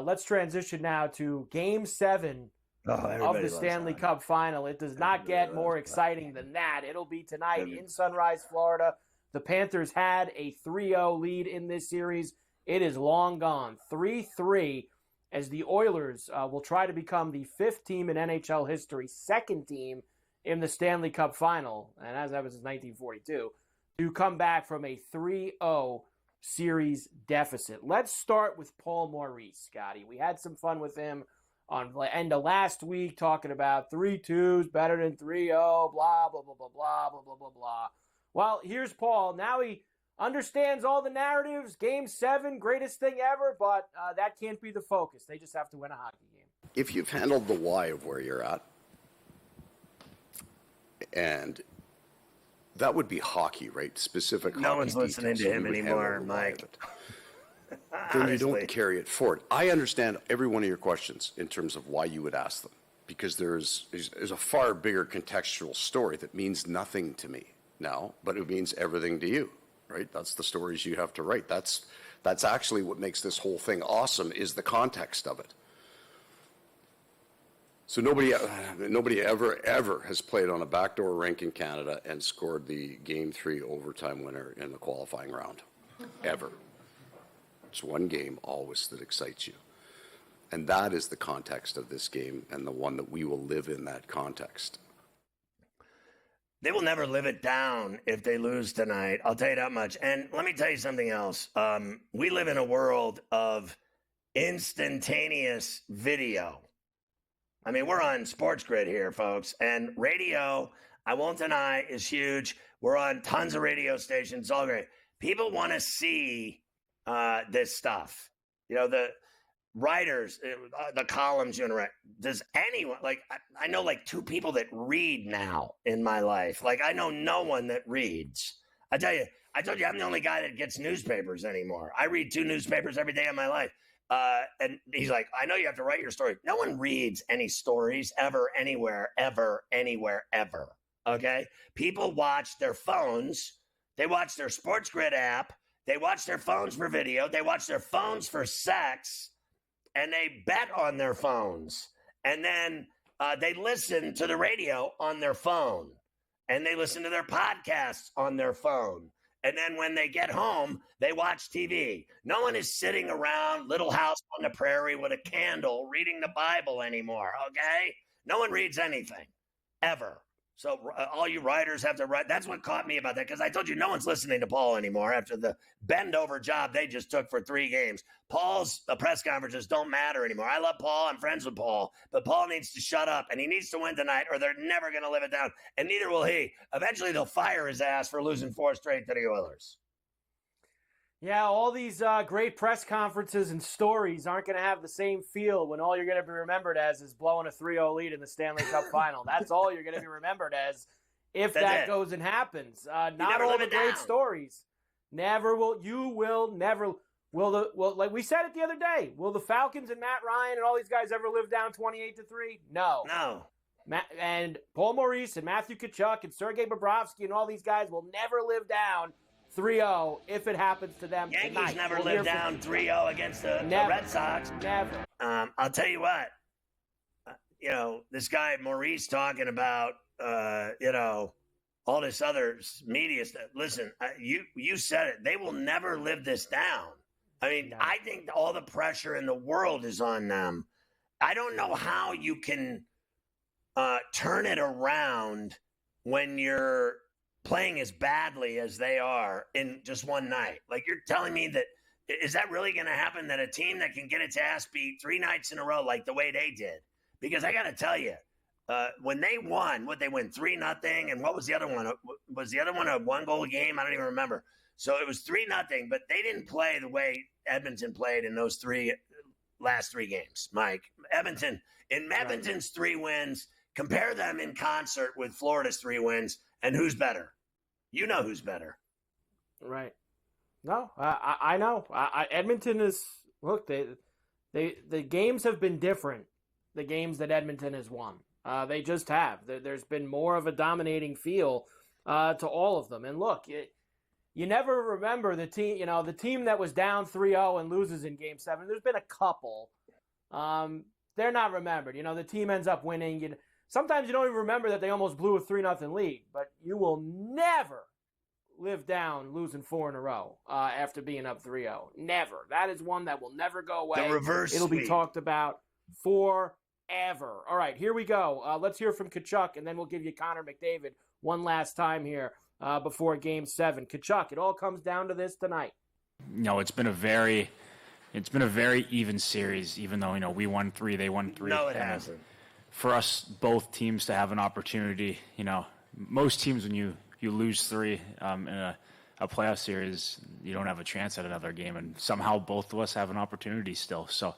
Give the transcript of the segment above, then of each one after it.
Let's transition now to Game 7 of the Stanley Cup Final. It does not get more exciting than that. It'll be tonight in Sunrise, Florida. The Panthers had a 3-0 lead in this series. It is long gone. 3-3 as the Oilers will try to become the 5th team in NHL history, 2nd team in the Stanley Cup Final, and as that was in 1942, to come back from a 3-0 series deficit. Let's start with Paul Maurice, Scotty. We had some fun with him on the end of last week talking about 3-2 is better than 3-0, blah, blah, blah, blah, blah, blah, blah, blah, blah. Well, here's Paul. Now he understands all the narratives. Game 7, greatest thing ever, but that can't be the focus. They just have to win a hockey game. If you've handled the why of where you're at, and that would be hockey, right? Specific hockey. No one's listening to him anymore, Mike. Then you don't carry it forward. I understand every one of your questions in terms of why you would ask them, because there's a far bigger contextual story that means nothing to me now, but it means everything to you, right? That's the stories you have to write. That's actually what makes this whole thing awesome, is the context of it. So nobody ever has played on a backdoor rink in Canada and scored the Game 3 overtime winner in the qualifying round, ever. It's one game always that excites you. And that is the context of this game, and the one that we will live in that context. They will never live it down if they lose tonight. I'll tell you that much. And let me tell you something else. We live in a world of instantaneous video. I mean, we're on SportsGrid here, folks. And radio, I won't deny, is huge. We're on tons of radio stations. It's all great. People want to see this stuff. You know, the writers, the columns you want to write. Does anyone, I know 2 people that read now in my life. I know no one that reads. I told you I'm the only guy that gets newspapers anymore. I read 2 newspapers every day of my life. And he's like, I know you have to write your story. No one reads any stories ever, anywhere, ever, anywhere, ever. Okay? People watch their phones. They watch their SportsGrid app. They watch their phones for video. They watch their phones for sex. And they bet on their phones. And then they listen to the radio on their phone. And they listen to their podcasts on their phone. And then when they get home, they watch TV. No one is sitting around Little House on the Prairie with a candle reading the Bible anymore, okay? No one reads anything, ever. So all you writers have to write. That's what caught me about that, because I told you no one's listening to Paul anymore after the bend-over job they just took for 3 games. Paul's press conferences don't matter anymore. I love Paul. I'm friends with Paul. But Paul needs to shut up, and he needs to win tonight, or they're never going to live it down, and neither will he. Eventually, they'll fire his ass for losing 4 straight to the Oilers. Yeah, all these great press conferences and stories aren't going to have the same feel when all you're going to be remembered as is blowing a 3-0 lead in the Stanley Cup Final. That's all you're going to be remembered as if that goes and happens. Not all the great stories. Never will. You will never. Will like we said it the other day, will the Falcons and Matt Ryan and all these guys ever live down 28-3? No. No. And Paul Maurice and Matthew Tkachuk and Sergei Bobrovsky and all these guys will never live down 3-0 if it happens to them. Yankees never lived down 3-0 against the Red Sox. Never. I'll tell you what. This guy Maurice talking about, all this other media stuff. Listen, you said it. They will never live this down. I mean, I think all the pressure in the world is on them. I don't know how you can turn it around when you're playing as badly as they are in just one night. Like, you're telling me that, is that really going to happen, that a team that can get its ass beat 3 nights in a row like the way they did? Because I got to tell you, when they won, they win 3-0, and what was the other one? Was the other one a 1-goal game? I don't even remember. So it was 3-0, but they didn't play the way Edmonton played in those last 3 games, Mike. Edmonton's 3 wins, compare them in concert with Florida's 3 wins, and who's better? You know who's better. Right. No, I know. Edmonton is, look, the games have been different, the games that Edmonton has won. They just have. There's been more of a dominating feel to all of them. And look, you never remember the team, the team that was down 3-0 and loses in Game 7. There's been a couple. They're not remembered. The team ends up winning. Sometimes you don't even remember that they almost blew a 3-0 lead, but you will never live down losing 4 in a row after being up 3-0. Never. That is one that will never go away. The reverse It'll sweep. be talked about forever. All right, here we go. Let's hear from Tkachuk, and then we'll give you Connor McDavid one last time here before Game 7. Tkachuk, it all comes down to this tonight. It's been a very even series, even though, we won 3, they won 3. No, it hasn't. For us, both teams to have an opportunity, most teams when you lose 3 in a playoff series, you don't have a chance at another game, and somehow both of us have an opportunity still. So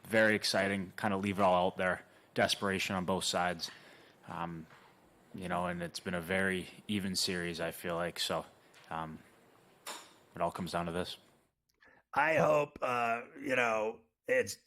very exciting, kind of leave it all out there, desperation on both sides. And it's been a very even series, I feel like. So it all comes down to this. I hope, it's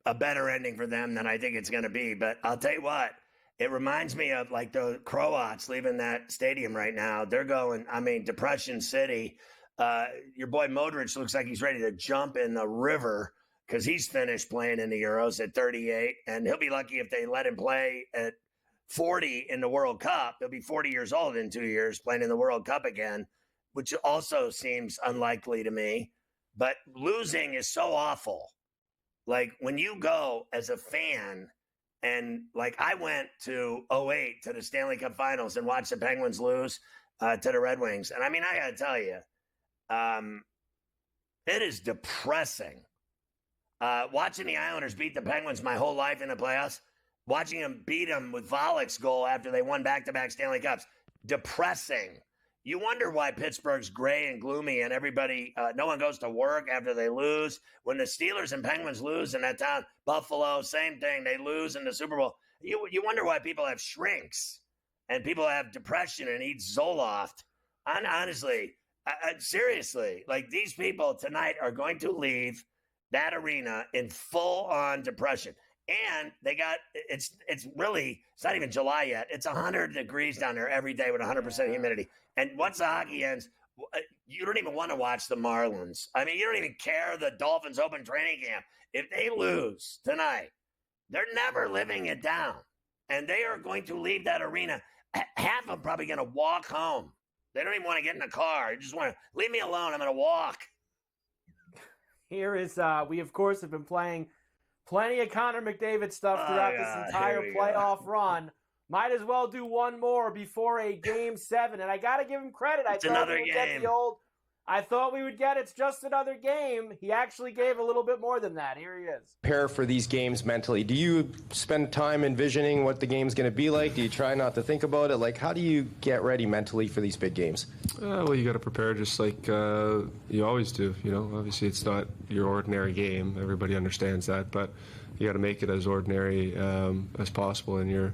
a better ending for them than I think it's going to be. But I'll tell you what, it reminds me of like the Croats leaving that stadium right now. They're going, Depression City. Your boy Modric looks like he's ready to jump in the river because he's finished playing in the Euros at 38. And he'll be lucky if they let him play at 40 in the World Cup. He'll be 40 years old in 2 years playing in the World Cup again, which also seems unlikely to me. But losing is so awful. Like when you go as a fan, and like I went to 2008 to the Stanley Cup Finals and watched the Penguins lose to the Red Wings. And I got to tell you, it is depressing. Watching the Islanders beat the Penguins my whole life in the playoffs, watching them beat them with Volek's goal after they won back-to-back Stanley Cups, depressing. You wonder why Pittsburgh's gray and gloomy and everybody, no one goes to work after they lose. When the Steelers and Penguins lose in that town, Buffalo, same thing, they lose in the Super Bowl. You wonder why people have shrinks and people have depression and eat Zoloft. Honestly, seriously, like these people tonight are going to leave that arena in full-on depression. And they got, it's not even July yet. It's 100 degrees down there every day with 100% humidity. And once the hockey ends, you don't even want to watch the Marlins. You don't even care the Dolphins open training camp. If they lose tonight, they're never living it down. And they are going to leave that arena. Half of them probably going to walk home. They don't even want to get in the car. They just want to leave me alone. I'm going to walk. Here is, we of course have been playing plenty of Connor McDavid stuff throughout this entire playoff run. Might as well do one more before a Game 7. And I got to give him credit. I thought we would get it's just another game. He actually gave a little bit more than that. Here he is. Prepare for these games mentally. Do you spend time envisioning what the game's going to be like? Do you try not to think about it? Like, how do you get ready mentally for these big games? Well, you got to prepare just like you always do. Obviously it's not your ordinary game. Everybody understands that, but you got to make it as ordinary as possible in your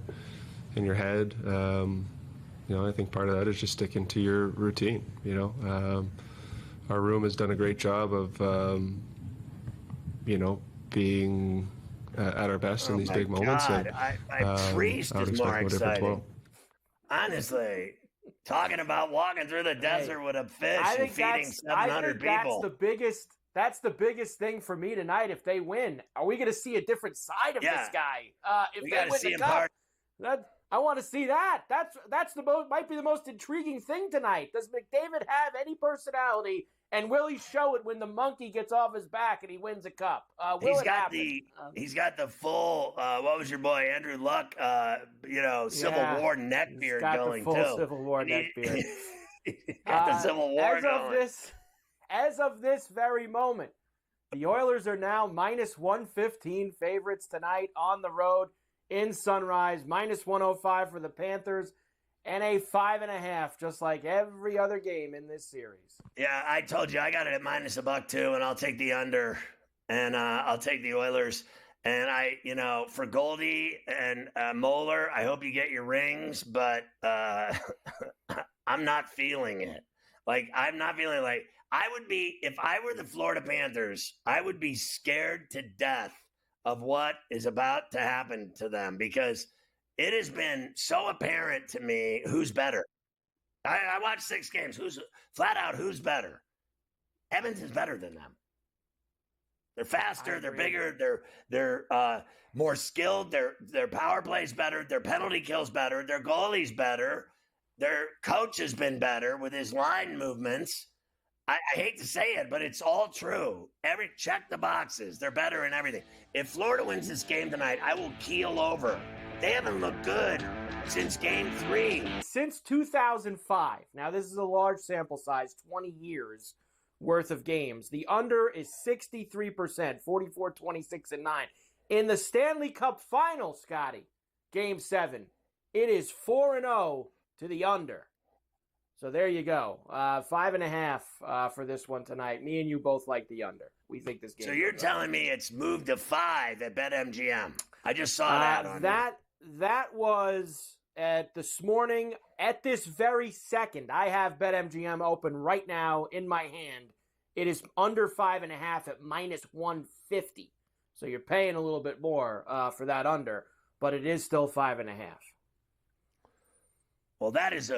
head. I think part of that is just sticking to your routine. Our room has done a great job of, being at our best in these big moments. And, Priest is more exciting. Honestly, talking about walking through the desert with a fish and feeding 700 people. That's the biggest thing for me tonight. If they win, are we going to see a different side of this guy? If we they win the cup, I want to see that. That's might be the most intriguing thing tonight. Does McDavid have any personality, and will he show it when the monkey gets off his back and he wins a cup? He's got the full. What was your boy Andrew Luck? Civil War neck beard going too. Civil War neck beard. Got the Civil War going. As of this very moment, the Oilers are now minus 115 favorites tonight on the road in Sunrise, minus 105 for the Panthers, and a 5.5, just like every other game in this series. Yeah, I told you I got it at minus $1.02, and I'll take the under, and I'll take the Oilers. And for Goldie and Moeller, I hope you get your rings, but I'm not feeling it. I'm not feeling like I would be, if I were the Florida Panthers, I would be scared to death of what is about to happen to them, because it has been so apparent to me who's better. I watched 6 games. Who's better? Edmonton's better than them. They're faster. They're bigger. They're more skilled. Their power play's better. Their penalty kill's better. Their goalie's better. Their coach has been better with his line movements. I hate to say it, but it's all true. Check the boxes. They're better in everything. If Florida wins this game tonight, I will keel over. They haven't looked good since Game 3. Since 2005. Now, this is a large sample size, 20 years worth of games. The under is 63%, 44, 26, and 9. In the Stanley Cup Final, Scotty, Game 7, it is 4-0 to the under. So there you go. 5.5 for this one tonight. Me and you both like the under. We think this game. So you're telling me it's moved to 5 at BetMGM? I just saw that on that was at this morning. At this very second, I have BetMGM open right now in my hand. It is under 5.5 at -150. So you're paying a little bit more for that under, but it is still 5.5. Well, that is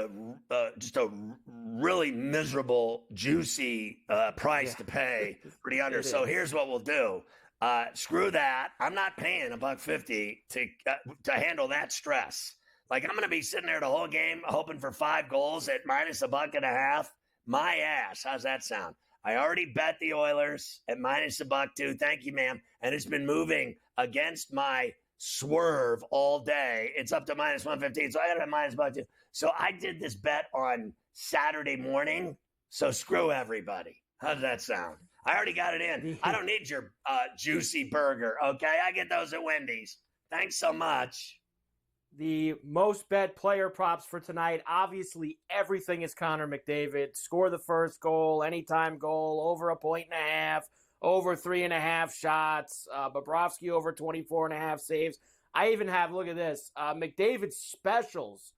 just a really miserable, juicy price to pay for the under. So here's what we'll do. Screw that. I'm not paying $1.50 to handle that stress. Like, I'm going to be sitting there the whole game hoping for 5 goals at -1.5. My ass. How's that sound? I already bet the Oilers at -1.2. Thank you, ma'am. And it's been moving against my swerve all day. It's up to -115. So I got it at -1.2. So I did this bet on Saturday morning. So screw everybody. How does that sound? I already got it in. I don't need your juicy burger, okay? I get those at Wendy's. Thanks so much. The most bet player props for tonight, obviously everything is Connor McDavid. Score the first goal, anytime goal, over 1.5 points, over 3.5 shots. Bobrovsky over 24.5 saves. I even have, look at this, McDavid specials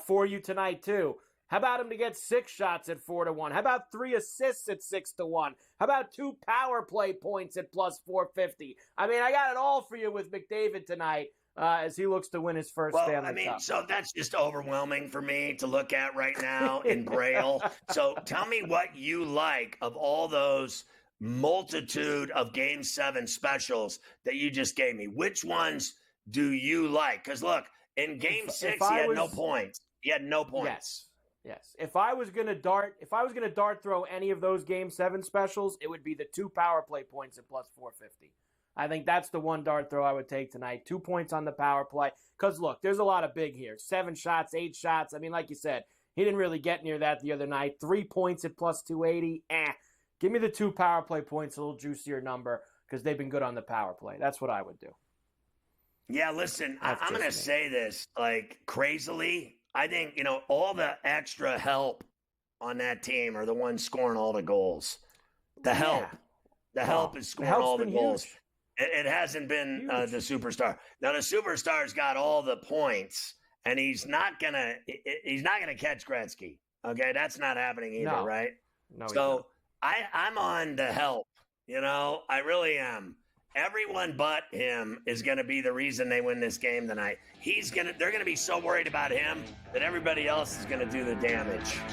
for you tonight too. How about him to get 6 shots at 4-1? How about 3 assists at 6-1? How about 2 power play points at +450? I mean, I got it all for you with McDavid tonight as he looks to win his first Stanley Cup. So that's just overwhelming for me to look at right now in Braille. So tell me what you like of all those multitude of Game 7 specials that you just gave me. Which ones do you like? Because look, in Game 6, he had no points. He had no points. Yes. If I was gonna dart throw any of those Game 7 specials, it would be the 2 power play points at +450. I think that's the one dart throw I would take tonight. 2 points on the power play. Because look, there's a lot of big here. 7 shots, 8 shots. I mean, like you said, he didn't really get near that the other night. 3 points at +280. Give me the 2 power play points, a little juicier number, because they've been good on the power play. That's what I would do. Yeah, listen, I'm going to say this, like, crazily. I think, all the extra help on that team are the ones scoring all the goals. The help. The help is scoring all the goals. Huge. It hasn't been the superstar. Now, the superstar's got all the points, and he's not gonna catch Gretzky. Okay, that's not happening either, right? No. So I'm on the help. I really am. Everyone but him is going to be the reason they win this game tonight. They're going to be so worried about him that everybody else is going to do the damage.